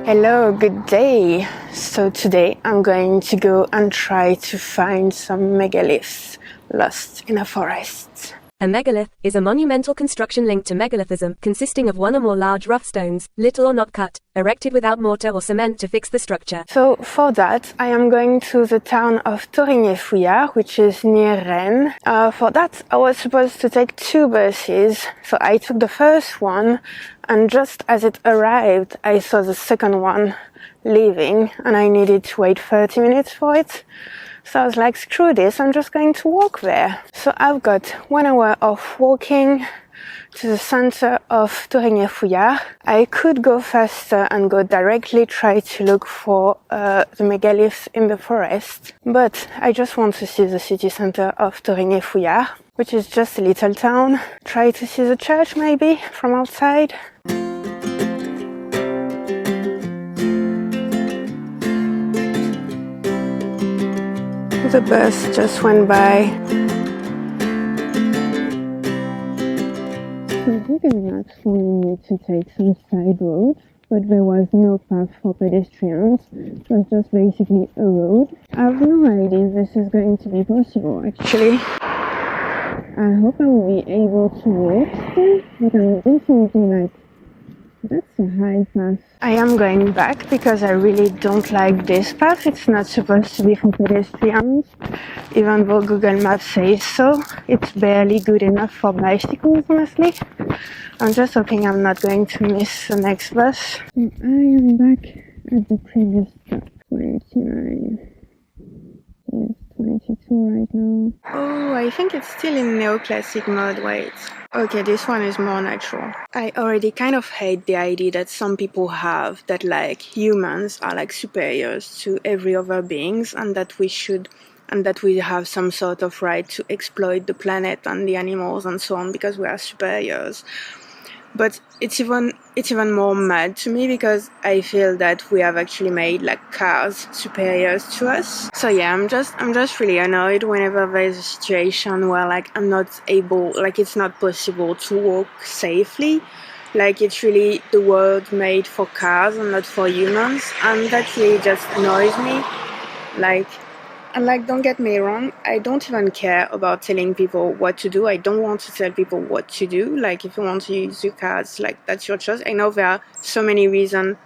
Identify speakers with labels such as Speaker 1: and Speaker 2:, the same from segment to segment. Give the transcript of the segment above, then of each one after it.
Speaker 1: Hello, good day. So today I'm going to go and try to find some megaliths lost in a forest.
Speaker 2: A megalith is a monumental construction linked to megalithism, consisting of one or more large rough stones, little or not cut, erected without mortar or cement to fix the structure.
Speaker 1: So for that, I am going to the town of Torigny-Fouillard, which is near Rennes. For that, I was supposed to take 2 buses. So I took the first one, and just as it arrived, I saw the second one leaving, and I needed to wait 30 minutes for it. So I was like, screw this, I'm just going to walk there. So I've got 1 hour of walking to the center of Torigny-Fouillard. I could go faster and go directly try to look for the megaliths in the forest, but I just want to see the city center of Torigny-Fouillard, which is just a little town. Try to see the church maybe from outside. The bus just went by. So Google Maps wanted me to take some side road, but there was no path for pedestrians. It was just basically a road. I have no idea if this is going to be possible actually. I hope I will be able to walk still, but I'm definitely like, that's a high path. I am going back because I really don't like this path. It's not supposed to be for pedestrians, even though Google Maps says so. It's barely good enough for bicycles, honestly. I'm just hoping I'm not going to miss the next bus. I am back at the previous stop, 29. Yes, 22 right now. Oh, I think it's still in neoclassic mode. Wait. Okay, this one is more natural. I already kind of hate the idea that some people have that like humans are like superiors to every other beings, and that we have some sort of right to exploit the planet and the animals and so on because we are superiors. But it's even more mad to me because I feel that we have actually made like cars superiors to us. So yeah, I'm just really annoyed whenever there's a situation where like I'm not able, like it's not possible to walk safely. Like it's really the world made for cars and not for humans, and that really just annoys me. Like, don't get me wrong, I don't even care about telling people what to do. I don't want to tell people what to do. Like, if you want to use your cars, like, that's your choice. I know there are so many reasons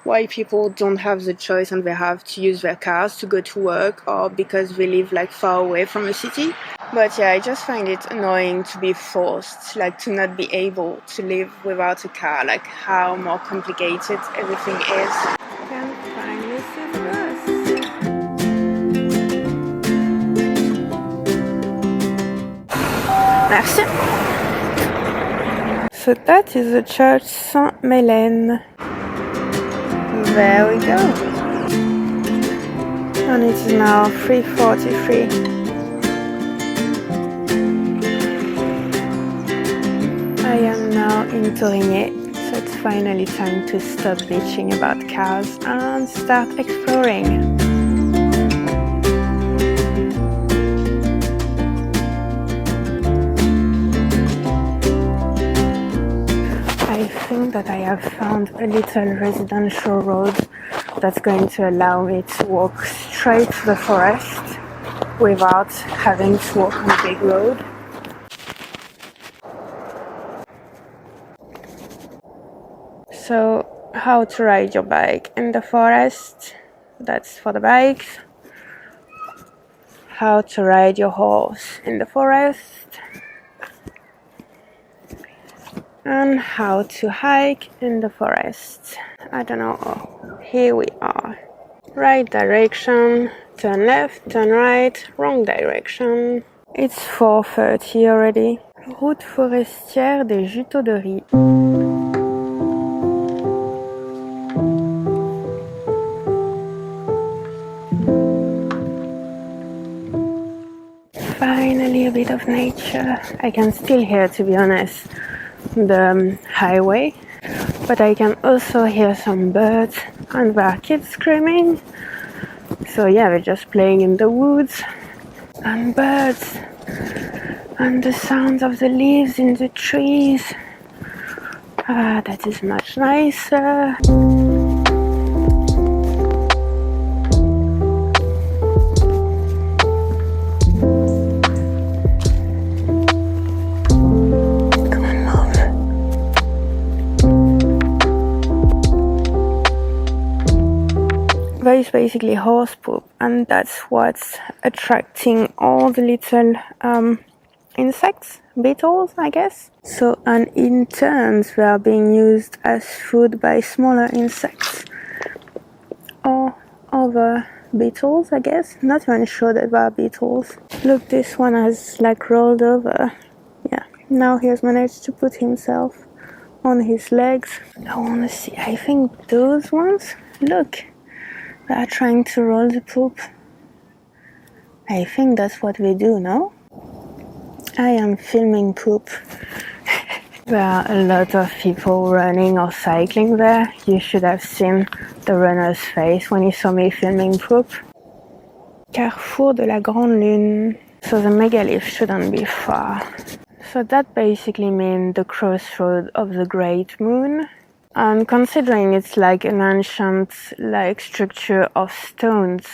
Speaker 1: why people don't have the choice and they have to use their cars to go to work or because they live, like, far away from a city. But yeah, I just find it annoying to be forced, like, to not be able to live without a car. Like, how more complicated everything is. I can finally see the bus. Merci. So that is the church Saint-Mélène. There we go. And it is now 3:43. I am now in Torigny, so it's finally time to stop bitching about cars and start exploring. I think that I have found a little residential road that's going to allow me to walk straight to the forest without having to walk on a big road. So, how to ride your bike in the forest, that's for the bikes. How to ride your horse in the forest. And how to hike in the forest. I don't know. Oh, here we are. Right direction, turn left, turn right, wrong direction. It's 4:30 already. Route forestière des Juteaux de Riz. Finally a bit of nature. I can still hear, to be honest, the highway, but I can also hear some birds and there are kids screaming. So yeah, they're just playing in the woods, and birds and the sound of the leaves in the trees. That is much nicer. is basically horse poop, and that's what's attracting all the little insects, beetles, I guess. So, and in turns, they are being used as food by smaller insects or other beetles, I guess. Not even sure that they are beetles. Look, this one has like rolled over. Yeah, now he has managed to put himself on his legs. I want to see, I think those ones, look, they are trying to roll the poop. I think that's what they do, no? I am filming poop. There are a lot of people running or cycling there. You should have seen the runner's face when he saw me filming poop. Carrefour de la Grande Lune. So the megalith shouldn't be far. So that basically means the crossroad of the Great Moon. And considering it's like an ancient like structure of stones,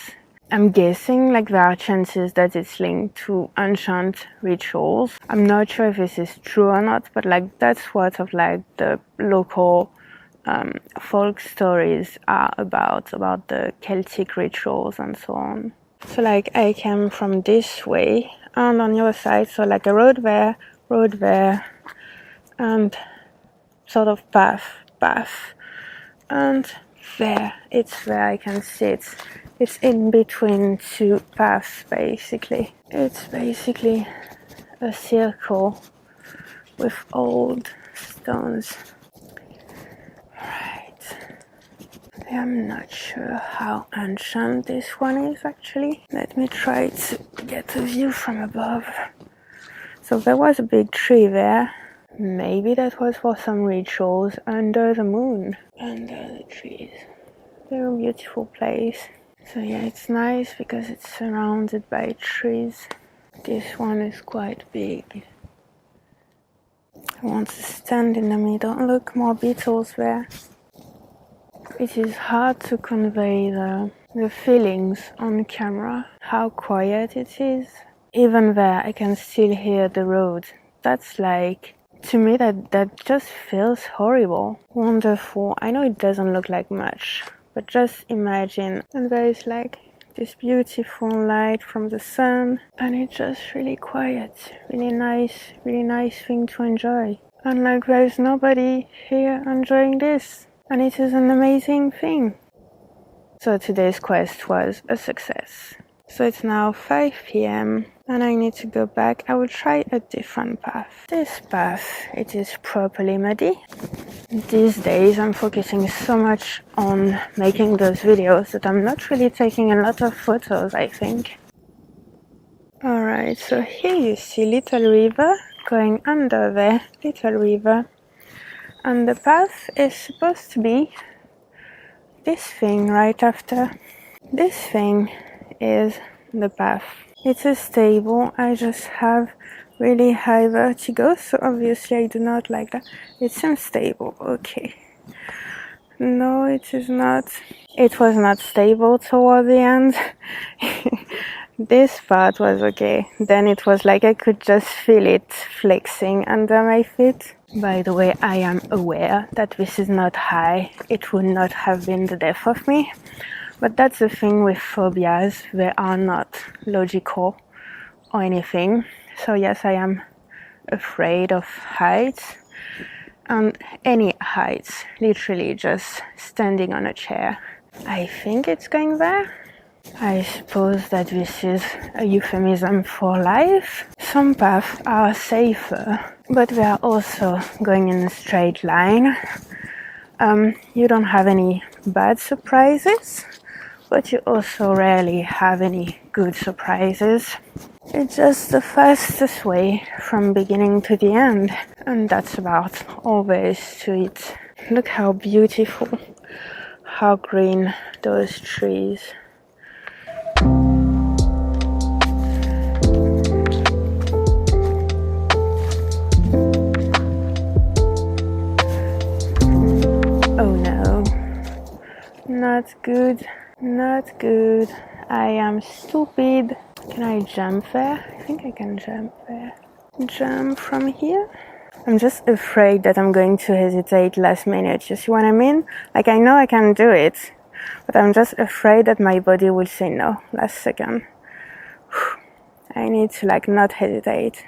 Speaker 1: I'm guessing like there are chances that it's linked to ancient rituals. I'm not sure if this is true or not, but like that's what of like the local folk stories are about the Celtic rituals and so on. So like I came from this way and on your side, so like a road there, and sort of path, and there, it's where I can see it. It's in between two paths, basically. It's basically a circle with old stones. Right. I'm not sure how ancient this one is, actually. Let me try to get a view from above. So there was a big tree there. Maybe that was for some rituals under the moon. Under the trees. Very beautiful place. So yeah, it's nice because it's surrounded by trees. This one is quite big. I want to stand in the middle. Look, more beetles there. It is hard to convey the feelings on camera, how quiet it is. Even there, I can still hear the road. That's like, to me, that just feels horrible. Wonderful. I know it doesn't look like much, but just imagine. And there is like this beautiful light from the sun, and it's just really quiet. Really nice thing to enjoy. And like there is nobody here enjoying this. And it is an amazing thing. So today's quest was a success. So it's now 5 p.m. and I need to go back. I will try a different path. This path, it is properly muddy. These days I'm focusing so much on making those videos that I'm not really taking a lot of photos, I think. Alright, so here you see Little River going under there, Little River. And the path is supposed to be this thing right after. This thing is the path. It is stable. I just have really high vertigo, so obviously I do not like that. It's unstable. Okay. No, it is not. It was not stable toward the end. This part was okay. Then it was like I could just feel it flexing under my feet. By the way, I am aware that this is not high. It would not have been the death of me. But that's the thing with phobias. They are not logical or anything. So yes, I am afraid of heights. And any heights, literally just standing on a chair. I think it's going there. I suppose that this is a euphemism for life. Some paths are safer, but they are also going in a straight line. You don't have any bad surprises, but you also rarely have any good surprises. It's just the fastest way from beginning to the end, and that's about all there is to it. Look how beautiful, how green those trees. Oh no, not good, not good. I am stupid. Can I jump there? I think I can jump there. Jump from here? I'm just afraid that I'm going to hesitate last minute. You see what I mean? Like I know I can do it, but I'm just afraid that my body will say no last second. I need to like not hesitate.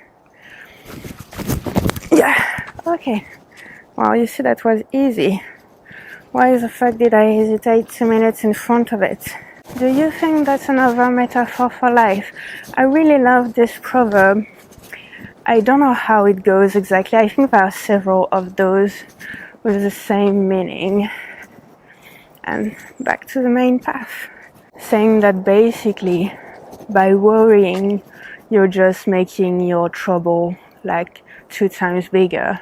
Speaker 1: Yeah, okay. Well, you see, that was easy. Why the fuck did I hesitate 2 minutes in front of it? Do you think that's another metaphor for life? I really love this proverb. I don't know how it goes exactly. I think there are several of those with the same meaning. And back to the main path. Saying that basically by worrying, you're just making your trouble like 2 times bigger.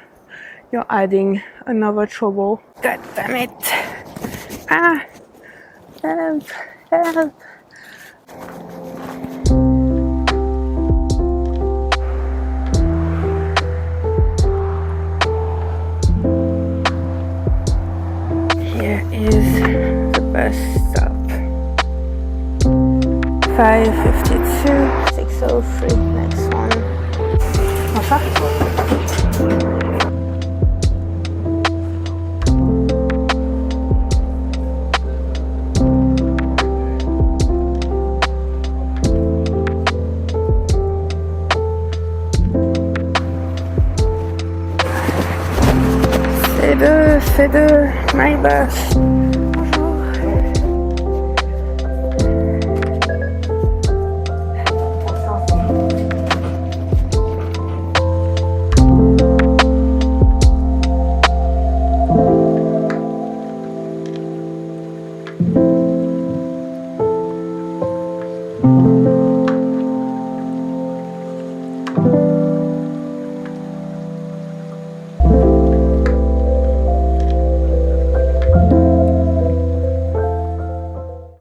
Speaker 1: You're adding another trouble. God damn it. Ah, help, help. Here is the bus stop. 5:52, 6:03, next one. Enfin. C'est deux, my bus.